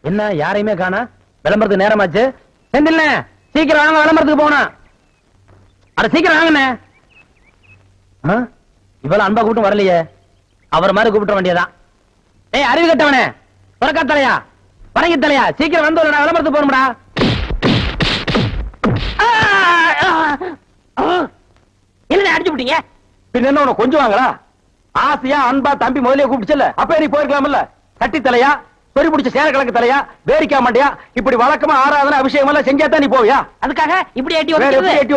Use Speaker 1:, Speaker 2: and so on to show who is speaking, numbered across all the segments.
Speaker 1: என்ன யாரையுமே காணா? விளம்பரத்துக்கு நேரமாச்சு. செந்தில்ல சீக்கிரம் வாங்க, விளம்பரத்துக்கு போனா. அட சீக்கிரம் வாங்கண்ணே. இவ்வளவு அன்பா கூட்டம் வரலையே, அவர் மாதிரி கூப்பிட வேண்டியதான். ஏய் அறிவு கட்டவனே, புறக்கா தலையா, பரங்கி தலையா, சீக்கிரம் வந்து விளம்பரத்துக்கு போகணும்டா.
Speaker 2: என்ன அடிச்சு விட்டீங்க?
Speaker 1: பின்ன என்ன உனக்கு கொஞ்சம் வாங்களா? ஆசையா அன்பா தம்பி முதலே கூப்பிடுச்சல்ல, அப்ப நீ போயிருக்கலாம்ல. கட்டி தலையா, சொறி பிடிச்ச சேர கிழக்கு தலையா, பேரிக்கா மாட்டியா, இப்படி வழக்கமா ஆராதனை அபிஷேகம் எல்லாம் செஞ்சாதான் நீ போவியா?
Speaker 2: அதுக்காக இப்படி எட்டி
Speaker 1: ஒதுக்கிறது எட்டி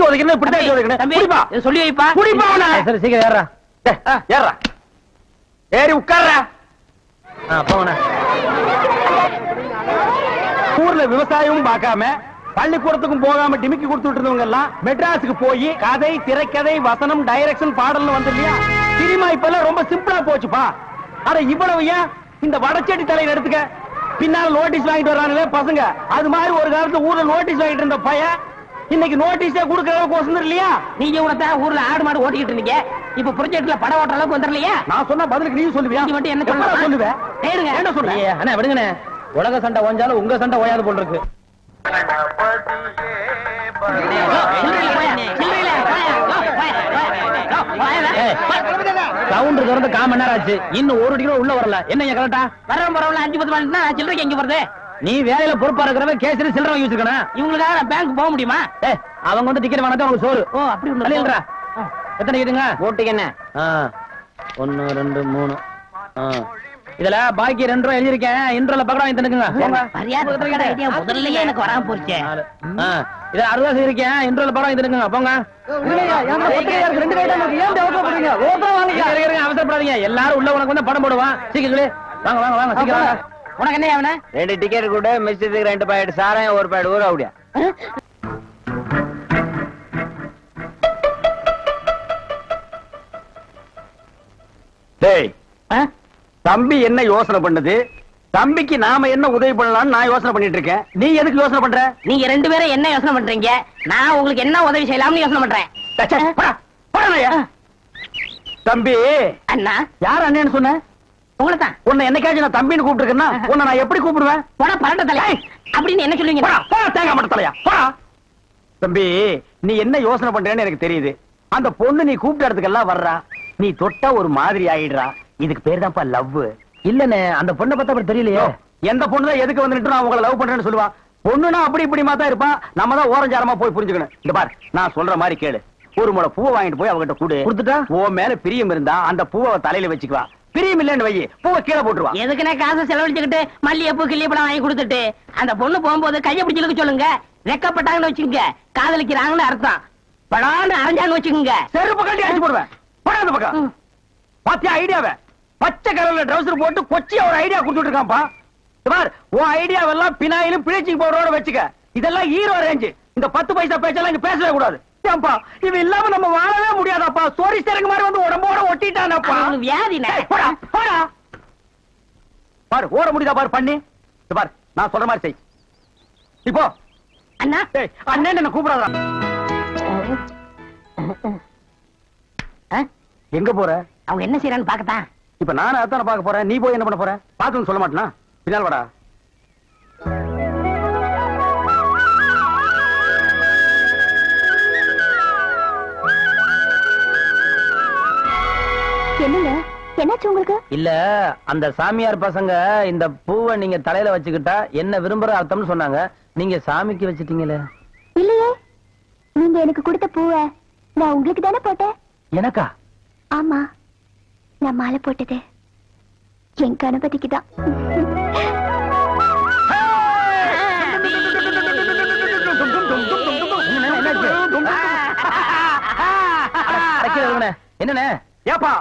Speaker 1: ஒதுக்கிறது இப்படி தான் ஒதுக்கணும்.
Speaker 2: சொல்லி வைப்பா.
Speaker 1: சரி சீக்கிரம் ஏறா. ஏறா ஏறி உட்கார்றா. போன ஊர்ல விவசாயமும் பார்க்காம பள்ளிக்கூடத்துக்கும் போகாம டிமிக்கி கொடுத்துட்டு இருந்தவங்க எல்லாம் மெட்ராஸுக்கு போய் கதை, திரைக்கதை, வசனம், டைரக்ஷன், பாடல்னு வந்து இல்லையா? சினிமா இப்ப எல்லாம் ரொம்ப சிம்பிளா போச்சுப்பா. அட இவ்வளவு ஏன் இந்த வடச்செடி தலையில எடுத்துக்க, பின்னால நோட்டீஸ் வாங்கிட்டு வர்றாங்களே பசங்க, அது மாதிரி ஒரு காலத்துல ஊர்ல நோட்டீஸ் வாங்கிட்டு இருந்த பையன் இன்னைக்கு நோட்டீஸே கொடுக்கறதுக்கு வசந்தம் இல்லையா?
Speaker 2: நீங்க உனத்தான் ஊர்ல ஆடு மாடு ஓட்டிக்கிட்டு இருந்தீங்க, இப்ப ப்ரொஜெக்ட்ல படம் ஓட்டுற அளவுக்கு வந்துடலையா?
Speaker 1: நான் சொன்ன பதிலுக்கு நீ சொல்லுவியா?
Speaker 2: நீ மட்டும் என்ன
Speaker 1: சொல்லுவேன்? என்ன சொல்ல? அண்ணா விடுங்கண்ணே, உலக சண்டை ஓஞ்சாலும் உங்க சண்டை ஓயாது போல் இருக்கு. சவுண்ட் திறந்து 1/4 மணி நேரம் ஆச்சு, இன்னும் ஒரு டிக்கெட் உள்ள வரல. என்ன கரெக்டா?
Speaker 2: வரவன் வரவங்கள 5-10 மணினா சில்லறைக்கு எங்க வருது?
Speaker 1: நீ வேலையில பொறுப்பா இருக்கிறவன் கேசரி சில்லறை வாங்கி வச்சிருக்கணும்.
Speaker 2: இவங்களுக்காக நான் பேங்க் போக முடியுமா?
Speaker 1: அவங்க வந்து டிக்கெட் வாங்கினா உங்களுக்கு சோறு.
Speaker 2: ஓ அப்படி ஒண்ணு.
Speaker 1: எத்தனை கேட்டுங்க?
Speaker 2: போட்டுங்க என்ன?
Speaker 1: 1 2 3. இதுல பாக்கி 2 ரூபாய் எழுதிருக்கேன். இன்ட்ரோல பக்கடா வாங்கி தந்துக்குங்க.
Speaker 2: முதல்லயே எனக்கு வராம போச்சு.
Speaker 1: இதுல 60 ரூபாய் இருக்கேன். இன்ட்ரோல பக்கடா வாங்கி தந்துக்குங்க. போங்க. அவசரப்படாதீங்க, எல்லாரும் உள்ள உனக்கு வந்து படம் போடுவான். சீக்கிரம் வாங்க வாங்க வாங்க சீக்கிரம்.
Speaker 2: உனக்கு என்ன ஆவன?
Speaker 1: 2 டிக்கெட் கூட மிஸ்டேக்கு 2 பாக்கெட் சாராயம் 1 பாக்கெட் ஊற அப்படியா? டேய் தம்பி என்ன யோசனை பண்ணுது? தம்பிக்கு நாம என்ன உதவி பண்ணலாம்னு நான் யோசனை பண்ணிட்டு இருக்கேன். நீ எதுக்கு யோசனை பண்ற?
Speaker 2: நீங்க 2 பேரும் என்ன யோசனை பண்றீங்க? நான் உங்களுக்கு என்ன உதவி செய்யலாம்னு யோசனை பண்றேன்.
Speaker 1: தம்பி
Speaker 2: அண்ணா.
Speaker 1: யார் அண்ணன்னு சொன்ன?
Speaker 2: உங்களை தான்.
Speaker 1: உன்னை என்னைக்காச்சும் நான் தம்பின்னு கூப்பிட்டுருக்கேன்னா உன்னை நான் எப்படி கூப்பிடுவேன்?
Speaker 2: போடா பரட்ட தலை அப்படின்னு என்ன சொல்லுவீங்க?
Speaker 1: தேங்காய் மட்ட தலையா? தம்பி நீ என்ன யோசனை பண்றேன்னு எனக்கு தெரியுது. அந்த பொண்ணு நீ கூப்பிட்ட இடத்துக்கெல்லாம் வர்றா, நீ தொட்டா ஒரு மாதிரி ஆயிடுறா. இதுக்கு பேர் தான்ப்பா லவ். இல்லனே அந்த பொண்ணை பார்த்தா அப்படி தெரியலையே. எந்த பொண்ணு தான் எதுக்கு வந்துட்டு நான் உங்களை லவ் பண்றேன்னு சொல்லுவா? பொண்ணுனா அப்படி இப்படி தான் இருப்பான். நம்ம தான் ஓரஞ்சாரமா போய் புரிஞ்சுக்கணும். இந்த பார் நான் சொல்ற மாதிரி கேளு. ஒரு முளை பூவை வாங்கிட்டு போய் அவகிட்ட கொடுத்துட்டா உன் மேல பிரியம் இருந்தா அந்த பூவை தலையில வச்சுக்குவா. பிரியம் இல்லன்னு வை, பூவை கீழே போட்டுருவா.
Speaker 2: எதுக்குன்னா காசை செலவழிச்சுக்கிட்டு மல்லிகைப்பூ கிள்ளிப்பழம் வாங்கி கொடுத்துட்டு அந்த பொண்ணு போகும்போது கையை பிடிச்சிருக்க சொல்லுங்க. வெக்கப்பட்டாங்கன்னு வச்சுக்கோங்க, காதலிக்கிறாங்கன்னு அர்த்தம். படான்னு அரைஞ்சான்னு வச்சுக்கோங்க,
Speaker 1: செருப்பு கட்டி அடிச்சு போடுவேன். படாத பக்கம் பாத்தியா ஐடியாவை? பச்சை கலர்ல ட்ரவுசர் போட்டு கொச்சியா ஒரு ஐடியா கொடுத்துட்டு இருக்கான்ப்பா. உன் ஐடியாவெல்லாம் பினாயிலும் பிளீச்சிங் பவுடரோட வச்சுக்க. இதெல்லாம் ஹீரோ ரேஞ்சு. இந்த 10 பைசா பேச்செல்லாம் இங்க பேசவே கூடாது. இது இல்லாம நம்ம வாழவே முடியாதாப்பா. சோரி சரக்கு மாதிரி வந்து உடம்போட ஒட்டிட்டானப்பா.
Speaker 2: வியாதி
Speaker 1: பாரு ஓட முடியுதா பாரு பண்ணி. பாரு நான் சொல்ற மாதிரி செய். இப்போ
Speaker 2: அண்ணா
Speaker 1: அண்ணன் என்ன கூப்பிடாதா? எங்க போற?
Speaker 2: அவங்க என்ன செய்யறான்னு பாக்கத்தான்.
Speaker 1: இப்ப நானும் அதான பாக்க போறேன். நீ போய் என்ன பண்ண போற? பாத்துன்னு சொல்ல மாட்டேனா? பின்னால் வாடா.
Speaker 3: என்னங்க என்னாச்சு உங்களுக்கு?
Speaker 1: இல்ல அந்த சாமியார் பசங்க இந்த பூவை நீங்க தலையில வச்சுக்கிட்டா என்ன விரும்புற அர்த்தம்னு சொன்னாங்க. நீங்க சாமிக்கு வச்சிட்டீங்களே.
Speaker 3: இல்லையே, நீங்க எனக்கு கொடுத்த பூவை நான் உங்களுக்கு தானே போட்டேன்.
Speaker 1: எனக்கா?
Speaker 3: ஆமா, நான் மாலை போட்டது என் கணபதிக்கு தான்.
Speaker 1: என்னண்ணே? ஏப்பா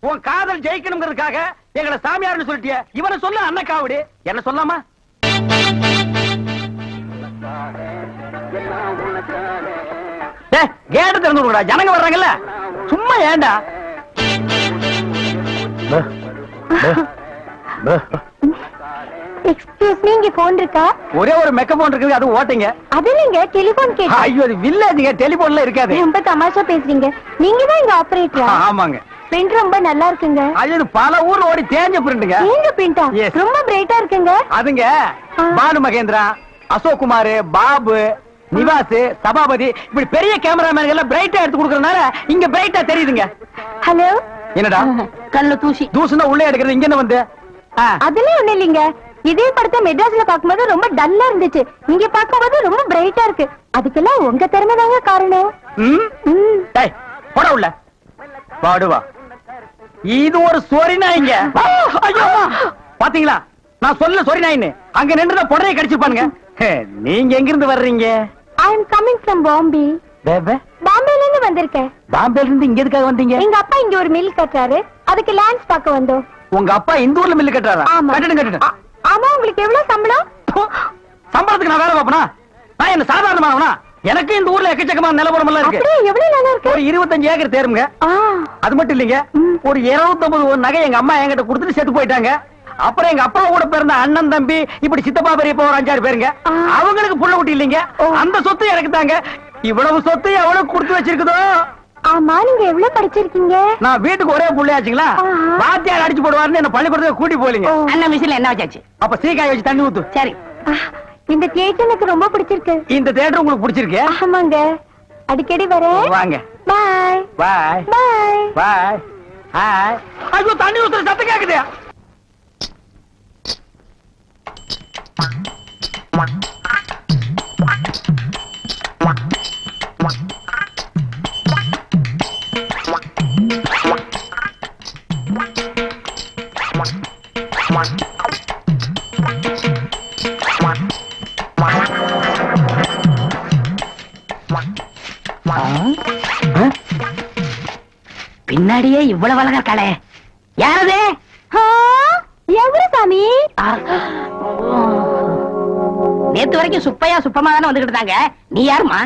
Speaker 1: உன் காதல் ஜெயிக்கணுங்கிறதுக்காக எங்களை சாமியார்னு சொல்லிட்டிய. இவனை சொல்ல அண்ணக்காவடி என்ன சொல்லாமா? கேட்டு திறந்து விடுடா, ஜனங்க வர்றாங்கல்ல. சும்மா ஏண்டா?
Speaker 3: எக்ஸ்கியூஸ் மீ, இங்க போன் இருக்கா?
Speaker 1: ஒரே ஒரு மெக்க போன் இருக்குது, அது ஓட்டுங்க.
Speaker 3: அது இல்லைங்க, டெலிபோன் கேட்டு.
Speaker 1: ஐயோ, அது வில்லேஜுங்க, டெலிபோன்ல இருக்காது.
Speaker 3: ரொம்ப தமாஷா பேசுறீங்க. நீங்க தான் இங்க ஆபரேட்டரா?
Speaker 1: ஆமாங்க.
Speaker 3: பிரிண்ட் ரொம்ப நல்லா இருக்குங்க.
Speaker 1: அது பல ஊர்ல ஓடி தேஞ்ச பிரிண்ட்ங்க.
Speaker 3: நீங்க பிரிண்டா?
Speaker 1: Yes.
Speaker 3: ரொம்ப பிரைட்டா இருக்குங்க.
Speaker 1: அதுங்க பானு மகேந்திரா, அசோக் குமார், பாபு, நிவாஸ், சபாபதி இப்படி பெரிய கேமராமேன் எல்லாம் பிரைட்டா எடுத்து கொடுக்கறதுனால இங்க பிரைட்டா தெரியுதுங்க.
Speaker 3: ஹலோ.
Speaker 1: என்னடா
Speaker 2: கண்ணு தூசி
Speaker 1: தூசுனா உள்ளே எடுக்கிறது, இங்க என்ன வந்து?
Speaker 3: அதெல்லாம் ஒண்ணு இல்லைங்க. இதே படத்தை மெட்ராஸ்ல பாக்கும்போது ரொம்ப டல்லா இருந்துச்சு, இங்க பாக்கும்போது ரொம்ப பிரைட்டா இருக்கு. அதுக்கெல்லாம் உங்க திறமை தாங்க காரணம்.
Speaker 1: டேய் போடா உள்ள. பாடுவா. இது ஒரு சொரி நாய்ங்க. ஐயோ பாத்தீங்களா, நான் சொல்ல சொரி நாயின்னு. அங்க நின்றுத புடரையை கடிச்சிருப்பானுங்க. நீங்க எங்க இருந்து வர்றீங்க?
Speaker 3: ஐ அம் கமிங் ஃப்ரம் பாம்பே. பாம்பேல இருந்து வந்திருக்கேன்.
Speaker 1: பாம்பேல இருந்து இங்க எதுக்காக வந்தீங்க?
Speaker 3: எங்க அப்பா இங்க ஒரு மில் கட்டுறாரு, அதுக்கு லேண்ட்ஸ் பார்க்க வந்தோம்.
Speaker 1: உங்க அப்பா இந்த ஊர்ல மில்லு கட்டுறாரா?
Speaker 3: ஆமா.
Speaker 1: கட்டிட்டு
Speaker 3: ஆமா. உங்களுக்கு எவ்வளவு சம்பளம்?
Speaker 1: சம்பளத்துக்கு நான் வேலை பார்ப்பனா? நான் என்ன சாதாரணமானவனா? எனக்கு இந்த ஊர்ல எக்கச்சக்கமான நிலவரம் எல்லாம் இருக்கு.
Speaker 3: அப்படியே எவ்வளவு நல்லா இருக்கு?
Speaker 1: ஒரு 25 ஏக்கர் தேருங்க. அது மட்டும் இல்லைங்க, ஒரு 29 நகை எங்க அம்மா என்கிட்ட கொடுத்துட்டு செத்து போயிட்டாங்க. அப்புறம் எங்க அப்பா கூட பிறந்த அண்ணன் தம்பி இப்படி சித்தப்பா பெரியப்பா ஒரு 5-6 பேருங்க. அவங்களுக்கு புள்ள குட்டி இல்லைங்க. அந்த சொத்து எனக்கு தாங்க. இவ்வளவு சொத்து எவ்வளவு கொடுத்து வச்சிருக்குதோ.
Speaker 3: ஆமா, நீங்க எவ்வளவு படிச்சிருக்கீங்க?
Speaker 1: நான் வீட்டுக்கு ஒரே புள்ளையாச்சுங்களா, வாத்தியார் அடிச்சு போடுவாருன்னு என்ன பள்ளிக்கூடத்துக்கு கூட்டி போலீங்க.
Speaker 2: அண்ணன் மிஷின்ல என்ன வச்சாச்சு?
Speaker 1: அப்ப சீக்காய் வச்சு தண்ணி ஊத்து.
Speaker 2: சரி.
Speaker 3: இந்த தியேட்டர் எனக்கு ரொம்ப பிடிச்சிருக்கு.
Speaker 1: இந்த தியேட்டர் உங்களுக்கு பிடிச்சிருக்கு?
Speaker 3: ஆமாங்க, அடிக்கடி வரேன்.
Speaker 1: வாங்க.
Speaker 3: பாய்
Speaker 1: பாய்
Speaker 3: பாய்
Speaker 1: பாய். ஹாய். ஐயோ தண்ணி ஊத்துற சத்தம் கேக்குது.
Speaker 2: பின்னாடியே இவ்வளவு அழகா இருக்காளே, யாரது?
Speaker 3: எவரு சாமி?
Speaker 2: நேத்து வரைக்கும் சுப்பையா சுப்பமா தானே வந்துகிட்டு இருந்தாங்க. நீ யாருமா?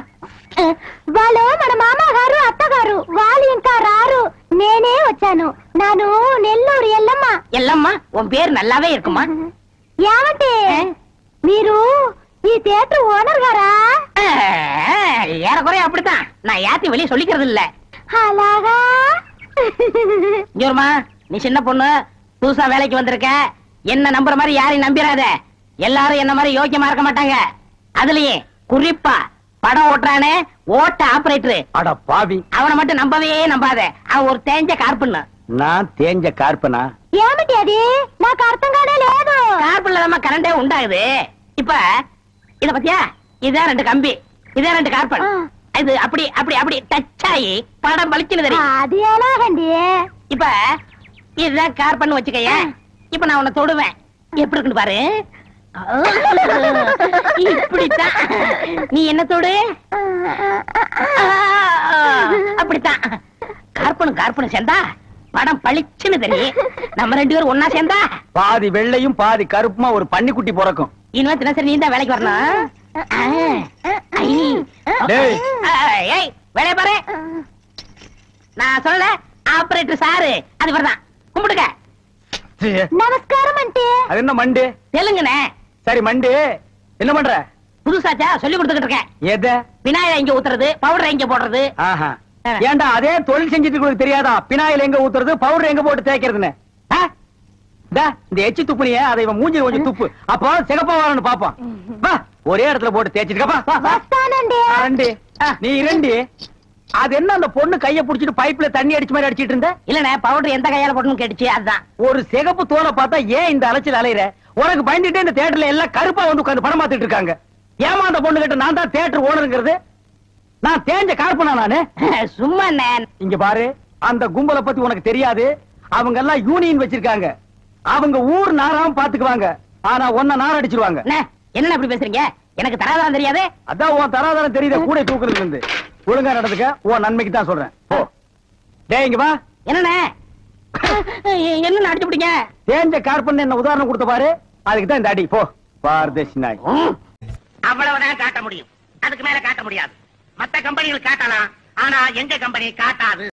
Speaker 3: వాళ్ళు మన మామగారు అత్తగారు వాళ్ళు ఇంకా రారు, నేనే వచ్చాను. నాను నెల్లూరు ఎల్లమ్మ.
Speaker 2: எல்லம்மா, உன் பேர் நல்லாவே இருக்குமா?
Speaker 3: ఏమంటే మీరు ఈ థియేటర్ ఓనర్ గారా?
Speaker 2: ஏறக்குறைய அப்படித்தான். நான் யாத்தையும் வெளியே சொல்லிக்கிறது இல்ல.
Speaker 3: అలాగా.
Speaker 2: ஜோர்மா, நீ சின்ன பொண்ணு, புதுசா வேலைக்கு வந்திருக்க. என்ன நம்புற மாதிரி யாரையும் நம்பிராத. எல்லாரும் என்ன மாதிரி யோக்கியமா இருக்க மாட்டாங்க. அதுலயே குறிப்பா படம் ஓட்டுறானே ஓட்ட ஆபரேட்டர்,
Speaker 1: அட பாவி,
Speaker 2: அவனை மட்டும் நம்பவே நம்பாத. அவன் ஒரு தேஞ்ச கார்பன்.
Speaker 1: நான் தேஞ்ச கார்பனா?
Speaker 3: ఏమిటి అది? నాకు అర్థం కానే లేదు.
Speaker 2: கார்பன்ல நம்ம கரண்டே உண்டாகுது. இப்ப இத பத்தியா, இதான் 2 கம்பி, இதான் 2 கார்பன். இது அப்படி அப்படி அப்படி டச் ஆகி படம் பளிச்சுன்னு தெரியும்.
Speaker 3: అది ఎలాగండి?
Speaker 2: இப்ப இதுதான் கார்பன் வச்சுக்கைய. இப்ப நான் உன்னை தொடுவேன், எப்படி இருக்குன்னு பாரு. இப்படித்தான். நீ என்ன தொடு, அப்படித்தான். கார்பனும் கார்பனும் சேர்ந்தா படம் பளிச்சுன்னு தெரியும். நம்ம 2 பேரும் ஒன்னா சேர்ந்தா
Speaker 1: பாதி வெள்ளையும் பாதி கருப்புமா ஒரு பன்னிக்குட்டி பிறக்கும்.
Speaker 2: இனிமே தினசரி நீ தான் வேலைக்கு வரணும்.
Speaker 1: டேய்.
Speaker 2: ஏய், வேலைய பாரு. நான் சொல்ல ஆபரேட்டர் சாரு, அது வரதான். கும்பிடுங்க.
Speaker 3: நமஸ்காரம் అంటే.
Speaker 1: அது என்ன மண்டு?
Speaker 2: தெலுங்குனே.
Speaker 1: சரி மண்டு, என்ன பண்ற?
Speaker 2: புதுசாச்சா சொல்லி கொடுத்துக்கிட்டு இருக்கேன்.
Speaker 1: எத?
Speaker 2: விநாயகர் எங்க ஊத்துறது, பவுடர் எங்க போடுறது.
Speaker 1: ஆஹா. ஏண்டா அதே தொழில் செஞ்சுட்டு உங்களுக்கு தெரியாதா? பினாயில் எங்க ஊத்துறது, பவுடர் எங்க போட்டு தேய்க்கிறதுன்னு? இந்த எச்சி துப்புனிய அதை இவன் மூஞ்சி கொஞ்சம் துப்பு, அப்போ சிகப்பா வரணும்னு பாப்பான். வா, ஒரே இடத்துல போட்டு தேய்ச்சிட்டு நீ இரண்டி. அது என்ன அந்த பொண்ணு கைய புடிச்சிட்டு பைப்ல தண்ணி அடிச்ச மாதிரி அடிச்சிட்டு இருந்த?
Speaker 2: இல்லனே, பவுடர் எந்த கையால போடணும்னு கேட்டுச்சு, அதுதான்.
Speaker 1: ஒரு சிகப்பு தோலை பார்த்தா ஏன் இந்த அலைச்சல் அலையிற? உனக்கு பயந்துட்டே இந்த தியேட்டர்ல எல்லாம் கருப்பா வந்து உட்கார்ந்து படம் பார்த்துட்டு இருக்காங்க. ஏமா அந்த பொண்ணு கிட்ட நான் தான் தியேட்டர் ஓனருங்கிறது? நான் தேஞ்ச கார்பனா நானு?
Speaker 2: சும்மா
Speaker 1: இங்க பாரு, அந்த கும்பலை பத்தி உனக்கு தெரியாது. அவங்க எல்லாம் யூனியன் வச்சிருக்காங்க. அவங்க ஊர் நாராம பாத்துக்குவாங்க. ஆனா ஒன்ன நார அடிச்சிருவாங்க.
Speaker 2: என்ன அப்படி பேசுறீங்க? எனக்கு தராதரம் தெரியாது.
Speaker 1: அதான் உன் தராதரம் தெரியுத கூட தூக்குறதுல இருந்து. ஒழுங்கா நடந்துக்க, உன் நன்மைக்கு தான் சொல்றேன். போ. டேய் இங்க வா.
Speaker 2: என்னண்ணே? என்ன அடிச்சு பிடிங்க?
Speaker 1: தேஞ்ச கார்பன் என்ன உதாரணம் கொடுத்த பாரு, அதுக்கு தான் இந்த அடி. போ பாரதேசி நாய்.
Speaker 2: அவ்வளவுதான் காட்ட முடியும், அதுக்கு மேல காட்ட முடியாது. மத்த கம்பெனிகள் காட்டலாம், ஆனா எங்க கம்பெனி காட்டாது.